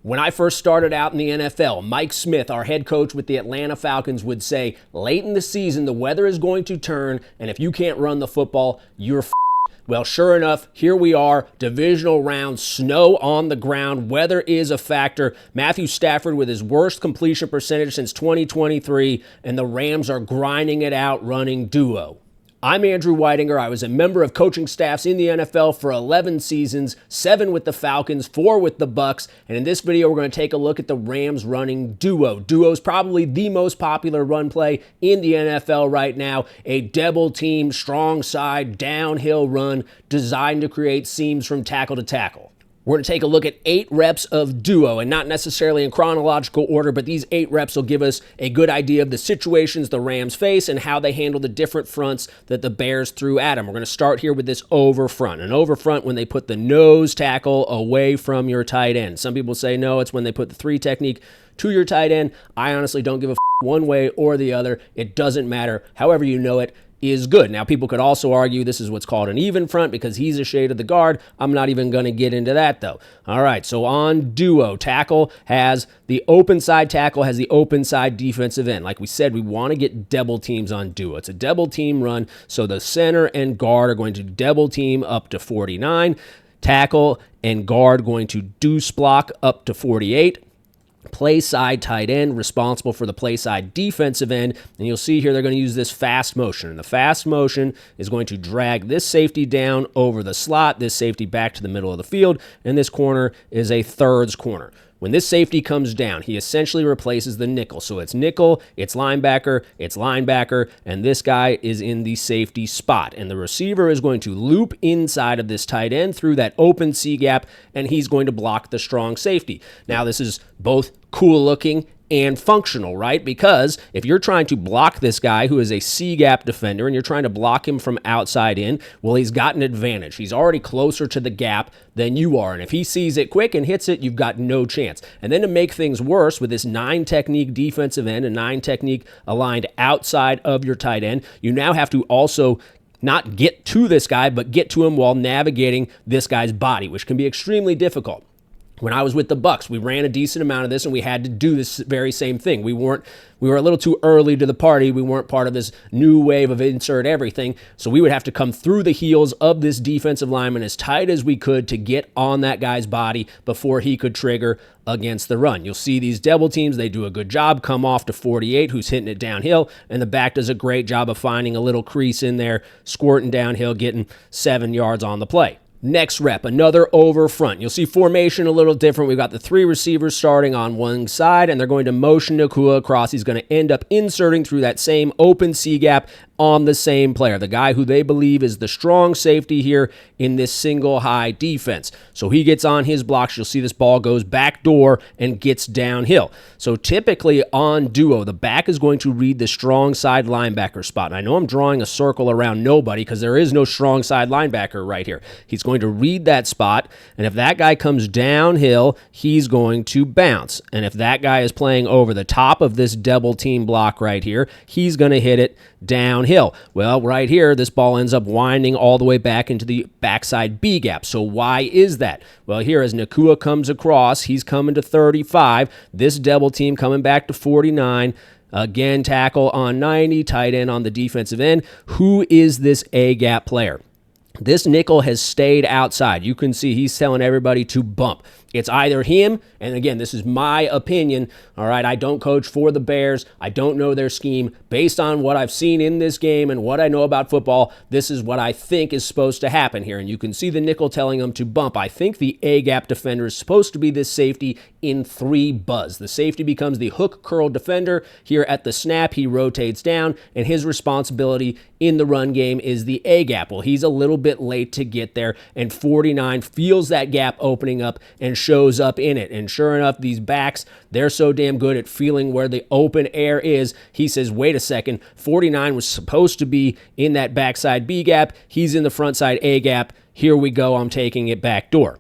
When I first started out in the NFL, Mike Smith, our head coach with the Atlanta Falcons, would say, late in the season, the weather is going to turn, and if you can't run the football, you're f***ed. Well, sure enough, here we are, divisional round, snow on the ground, weather is a factor. Matthew Stafford with his worst completion percentage since 2023, and the Rams are grinding it out running duo. I'm Andrew Whitinger. I was a member of coaching staffs in the NFL for 11 seasons, 7 with the Falcons, 4 with the Bucks, and in this video we're going to take a look at the Rams running duo. Duo is probably the most popular run play in the NFL right now, a double team, strong side, downhill run designed to create seams from tackle to tackle. We're going to take a look at 8 reps of duo, and not necessarily in chronological order, but these 8 reps will give us a good idea of the situations the Rams face and how they handle the different fronts that the Bears threw at them. We're going to start here with this over front. An over front when they put the nose tackle away from your tight end. Some people say no, it's when they put the 3 technique to your tight end. I honestly don't give a one way or the other. It doesn't matter. However you know it is good. Now, people could also argue this is what's called an even front because he's a shade of the guard. I'm not even going to get into that, though. All right, so on duo, tackle has the open side defensive end. Like we said, we want to get double teams on duo. It's a double team run, so the center and guard are going to double team up to 49. Tackle and guard going to deuce block up to 48. Play side tight end responsible for the play side defensive end, and you'll see here they're going to use this fast motion, and the fast motion is going to drag this safety down over the slot, this safety back to the middle of the field, and this corner is a thirds corner. When this safety comes down, he essentially replaces the nickel. So it's nickel, it's linebacker, and this guy is in the safety spot. And the receiver is going to loop inside of this tight end through that open C gap, and he's going to block the strong safety. Now, this is both cool looking and functional, right? Because if you're trying to block this guy who is a C-gap defender and you're trying to block him from outside in, well, he's got an advantage. He's already closer to the gap than you are. And if he sees it quick and hits it, you've got no chance. And then to make things worse with this 9 technique defensive end and 9 technique aligned outside of your tight end, you now have to also not get to this guy, but get to him while navigating this guy's body, which can be extremely difficult. When I was with the Bucks, we ran a decent amount of this, and we had to do this very same thing. We were a little too early to the party. We weren't part of this new wave of insert everything, so we would have to come through the heels of this defensive lineman as tight as we could to get on that guy's body before he could trigger against the run. You'll see these double teams, they do a good job, come off to 48, who's hitting it downhill, and the back does a great job of finding a little crease in there, squirting downhill, getting 7 yards on the play. Next rep, another over front. You'll see formation a little different. We've got the 3 receivers starting on one side, and they're going to motion Nakua across. He's going to end up inserting through that same open C gap on the same player, the guy who they believe is the strong safety here in this single high defense. So he gets on his blocks. You'll see this ball goes back door and gets downhill. So typically on duo, the back is going to read the strong side linebacker spot. And I know I'm drawing a circle around nobody because there is no strong side linebacker right here. He's going to read that spot, and if that guy comes downhill, he's going to bounce. And if that guy is playing over the top of this double team block right here, he's going to hit it downhill. Well, right here, this ball ends up winding all the way back into the backside B gap. So why is that? Well, here as Nakua comes across, he's coming to 35. This double team coming back to 49. Again, tackle on 90, tight end on the defensive end. Who is this A-gap player? This nickel has stayed outside. You can see he's telling everybody to bump. It's either him, and again, this is my opinion, all right? I don't coach for the Bears. I don't know their scheme. Based on what I've seen in this game and what I know about football, this is what I think is supposed to happen here. And you can see the nickel telling him to bump. I think the A-gap defender is supposed to be this safety in 3 buzz. The safety becomes the hook curl defender. Here at the snap, he rotates down, and his responsibility in the run game is the A-gap. Well, he's a little bit late to get there, and 49 feels that gap opening up and shows up in it. And sure enough, these backs, they're so damn good at feeling where the open air is. He says, wait a second, 49 was supposed to be in that backside B gap. He's in the front side A gap. Here we go. I'm taking it back door.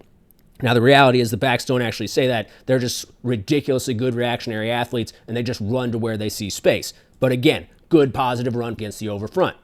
Now, the reality is the backs don't actually say that. They're just ridiculously good reactionary athletes, and they just run to where they see space. But again, good positive run against the over front.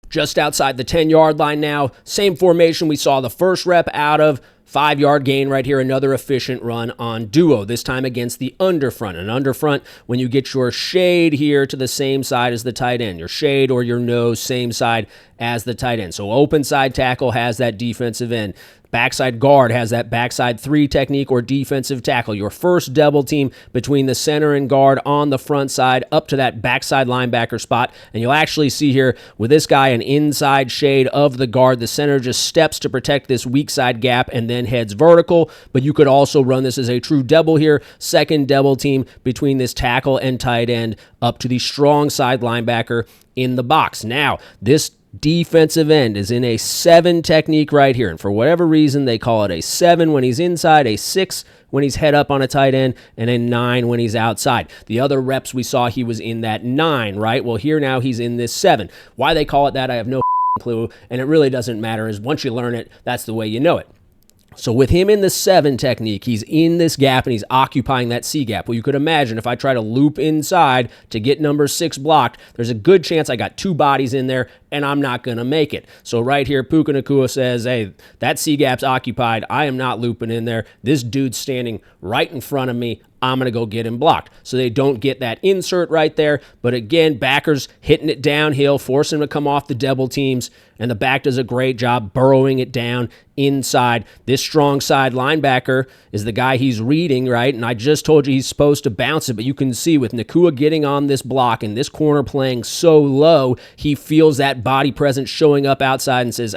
Just outside the 10-yard line now, same formation we saw the first rep out of. 5-yard gain right here, another efficient run on duo, this time against the underfront. An underfront, when you get your shade here to the same side as the tight end, your shade or your nose, same side as the tight end. So open side tackle has that defensive end. Backside guard has that backside 3 technique or defensive tackle. Your first double team between the center and guard on the front side up to that backside linebacker spot. And you'll actually see here with this guy an inside shade of the guard. The center just steps to protect this weak side gap and then heads vertical. But you could also run this as a true double here. Second double team between this tackle and tight end up to the strong side linebacker in the box. Now, this defensive end is in a 7 technique right here, and for whatever reason they call it a 7 when he's inside, a 6 when he's head up on a tight end, and a 9 when he's outside. The other reps we saw he was in that 9, right? Well, here now he's in this 7. Why they call it that, I have no clue, and it really doesn't matter, as once you learn it, that's the way you know it. So with him in the 7 technique, he's in this gap and he's occupying that C gap. Well, you could imagine if I try to loop inside to get number 6 blocked, there's a good chance I got 2 bodies in there and I'm not going to make it. So right here, Puka Nacua says, hey, that C gap's occupied. I am not looping in there. This dude's standing right in front of me. I'm going to go get him blocked. So they don't get that insert right there. But again, backers hitting it downhill, forcing him to come off the double teams, and the back does a great job burrowing it down inside. This strong side linebacker is the guy he's reading, right? And I just told you he's supposed to bounce it, but you can see with Nacua getting on this block and this corner playing so low, he feels that body presence showing up outside and says,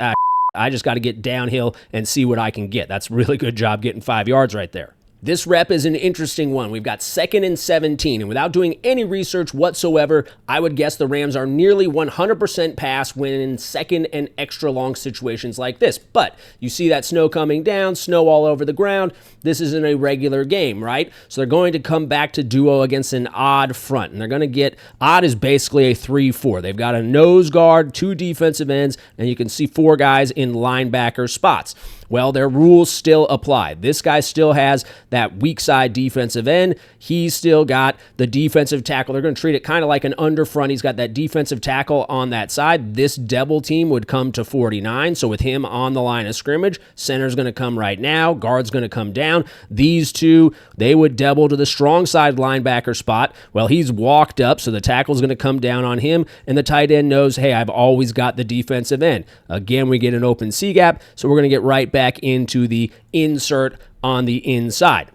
I just got to get downhill and see what I can get. That's a really good job getting 5 yards right there. This rep is an interesting one. We've got 2nd and 17, and without doing any research whatsoever, I would guess the Rams are nearly 100% pass when in 2nd and extra long situations like this. But you see that snow coming down, snow all over the ground. This isn't a regular game, right? So they're going to come back to duo against an odd front, and they're going to get, odd is basically a 3-4. They've got a nose guard, 2 defensive ends, and you can see 4 guys in linebacker spots. Well, their rules still apply. This guy still has that weak side defensive end. He's still got the defensive tackle. They're going to treat it kind of like an underfront. He's got that defensive tackle on that side. This double team would come to 49. So with him on the line of scrimmage, center's going to come right now. Guard's going to come down. These 2, they would double to the strong side linebacker spot. Well, he's walked up, so the tackle's going to come down on him, and the tight end knows, hey, I've always got the defensive end. Again, we get an open C gap, so we're going to get right back into the insert on the inside.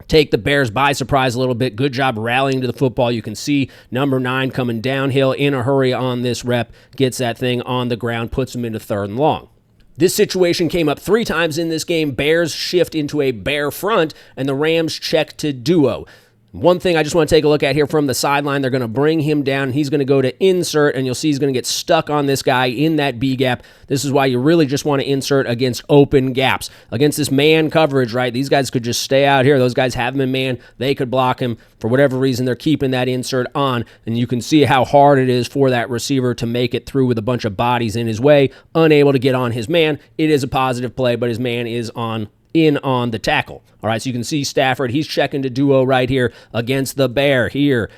Take the Bears by surprise a little bit. Good job rallying to the football. You can see number 9 coming downhill in a hurry on this rep, gets that thing on the ground, puts him into 3rd and long. This situation came up 3 times in this game. Bears shift into a bear front, and the Rams check to duo. One thing I just want to take a look at here from the sideline, they're going to bring him down. He's going to go to insert, and you'll see he's going to get stuck on this guy in that B gap. This is why you really just want to insert against open gaps. Against this man coverage, right? These guys could just stay out here. Those guys have him in man. They could block him. For whatever reason, they're keeping that insert on, and you can see how hard it is for that receiver to make it through with a bunch of bodies in his way, unable to get on his man. It is a positive play, but his man is on the tackle. All right, so you can see Stafford, he's checking to duo right here against the bear. Here.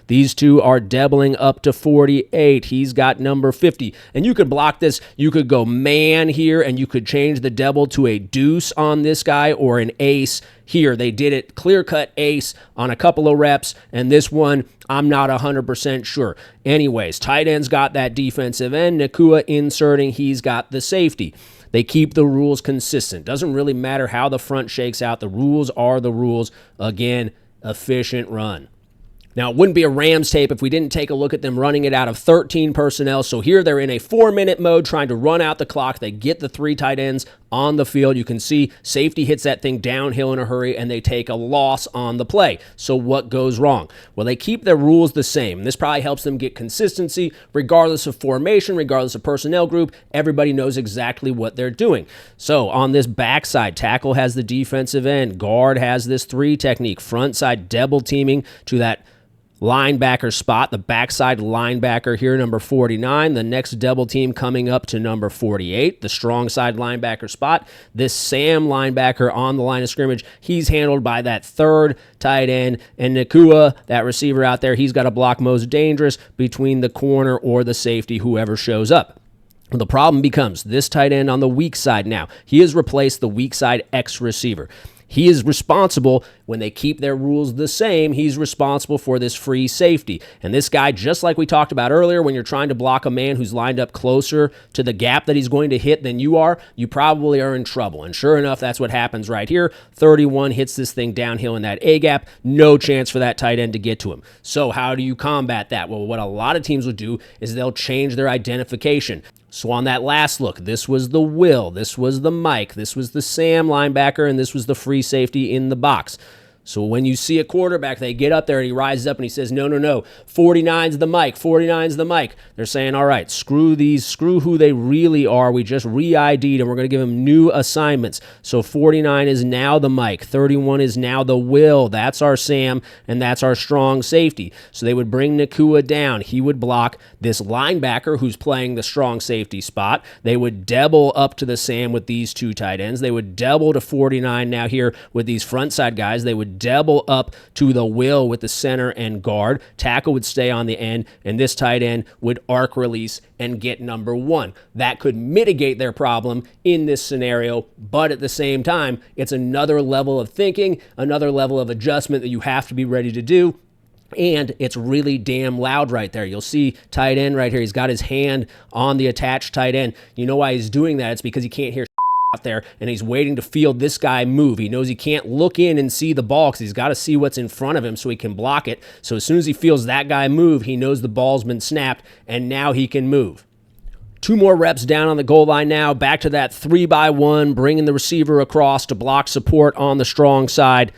These 2 are doubling up to 48. He's got number 50. And you could block this. You could go man here, and you could change the double to a deuce on this guy or an ace here. They did it clear-cut ace on a couple of reps, and this one, I'm not 100% sure. Anyways, tight end's got that defensive end. Nacua inserting, he's got the safety. They keep the rules consistent. Doesn't really matter how the front shakes out. The rules are the rules. Again, efficient run. Now, it wouldn't be a Rams tape if we didn't take a look at them running it out of 13 personnel. So here they're in a 4-minute mode trying to run out the clock. They get the 3 tight ends on the field. You can see safety hits that thing downhill in a hurry, and they take a loss on the play. So what goes wrong? Well, they keep their rules the same. This probably helps them get consistency regardless of formation, regardless of personnel group. Everybody knows exactly what they're doing. So on this backside, tackle has the defensive end. Guard has this 3 technique. Front side double teaming to that linebacker spot, the backside linebacker here, number 49. The next double team coming up to number 48, the strong side linebacker spot. This Sam linebacker on the line of scrimmage, he's handled by that 3rd tight end. And Nacua, that receiver out there, he's got to block most dangerous between the corner or the safety, whoever shows up. The problem becomes this tight end on the weak side now. He has replaced the weak side X receiver. He is responsible, when they keep their rules the same, he's responsible for this free safety. And this guy, just like we talked about earlier, when you're trying to block a man who's lined up closer to the gap that he's going to hit than you are, you probably are in trouble. And sure enough, that's what happens right here. 31 hits this thing downhill in that A gap. No chance for that tight end to get to him. So how do you combat that? Well, what a lot of teams will do is they'll change their identification. So on that last look, this was the Will, this was the Mike, this was the Sam linebacker, and this was the free safety in the box. So when you see a quarterback, they get up there and he rises up and he says, no, 49's the Mike, 49's the Mike. They're saying, all right, screw who they really are. We just re-ID'd and we're going to give them new assignments. So 49 is now the Mike, 31 is now the Will. That's our Sam, and that's our strong safety. So they would bring Nacua down. He would block this linebacker who's playing the strong safety spot. They would double up to the Sam with these two tight ends. They would double to 49 now here with these front side guys. They would double up to the Will with the center and guard. Tackle would stay on the end, and this tight end would arc release and get number 1. That could mitigate their problem in this scenario, but at the same time, it's another level of thinking, another level of adjustment that you have to be ready to do. And it's really damn loud right there. You'll see tight end right here. He's got his hand on the attached tight end. You know why he's doing that? It's because he can't hear out there, and he's waiting to field this guy move. He knows he can't look in and see the ball because he's got to see what's in front of him so he can block it. So as soon as he feels that guy move, he knows the ball's been snapped, and now he can move. 2 more reps down on the goal line now. Back to that 3-by-1, bringing the receiver across to block support on the strong side.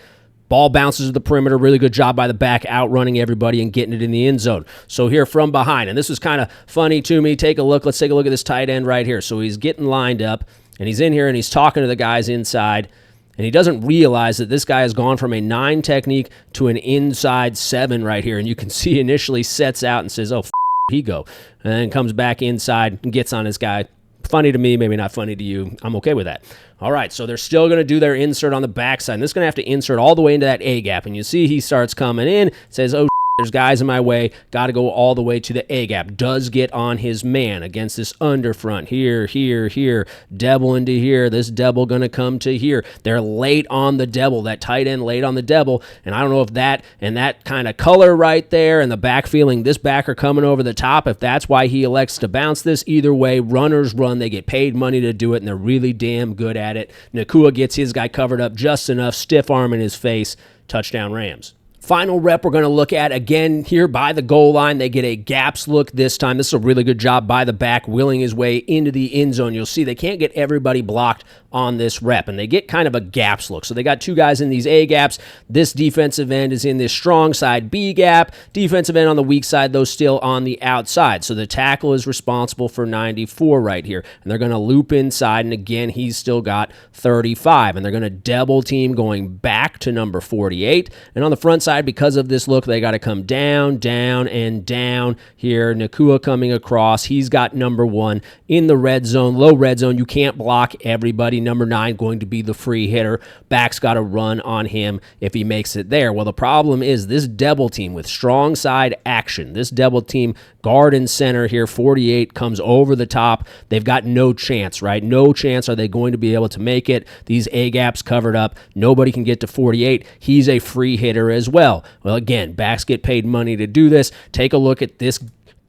Ball bounces to the perimeter. Really good job by the back, outrunning everybody and getting it in the end zone. So here from behind, and this was kind of funny to me. Let's take a look at this tight end right here. So he's getting lined up, and he's in here, and he's talking to the guys inside, and he doesn't realize that this guy has gone from a 9 technique to an inside 7 right here. And you can see initially sets out and says, oh, he go, and then comes back inside and gets on his guy. Funny to me, maybe not funny to you. I'm okay with that. All right, so they're still going to do their insert on the backside. And this is going to have to insert all the way into that A gap. And you see he starts coming in, says, oh, there's guys in my way. Got to go all the way to the A gap. Does get on his man against this underfront. Here. Double into here. This double going to come to here. They're late on the double. That tight end late on the double. And I don't know if that and that kind of color right there and the back feeling this backer coming over the top, if that's why he elects to bounce this. Either way, runners run. They get paid money to do it, and they're really damn good at it. Nacua gets his guy covered up just enough. Stiff arm in his face. Touchdown Rams. Final rep we're going to look at again here by the goal line. They get a gaps look this time. This is a really good job by the back, willing his way into the end zone. You'll see they can't get everybody blocked on this rep, and they get kind of a gaps look. So they got 2 guys in these A gaps. This defensive end is in this strong side B gap. Defensive end on the weak side, though, still on the outside. So the tackle is responsible for 94 right here, and they're going to loop inside, and again, he's still got 35, and they're going to double team going back to number 48, and on the front side, because of this look, they got to come down, and down here. Nacua coming across. He's got number 1 in the red zone, low red zone. You can't block everybody. Number 9 going to be the free hitter. Back's got to run on him if he makes it there. Well, the problem is this double team with strong side action. This double team, guard and center here, 48 comes over the top. They've got no chance, right? No chance are they going to be able to make it. These A gaps covered up. Nobody can get to 48. He's a free hitter as well. Well, again, backs get paid money to do this. Take a look at this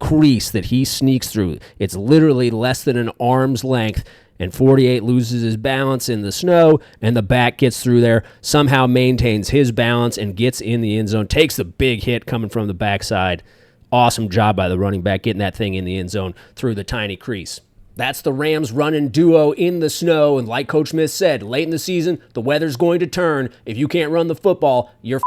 crease that he sneaks through. It's literally less than an arm's length, and 48 loses his balance in the snow, and the back gets through there, somehow maintains his balance and gets in the end zone, takes the big hit coming from the backside. Awesome job by the running back getting that thing in the end zone through the tiny crease. That's the Rams running duo in the snow, and like Coach Smith said, late in the season, the weather's going to turn. If you can't run the football, you're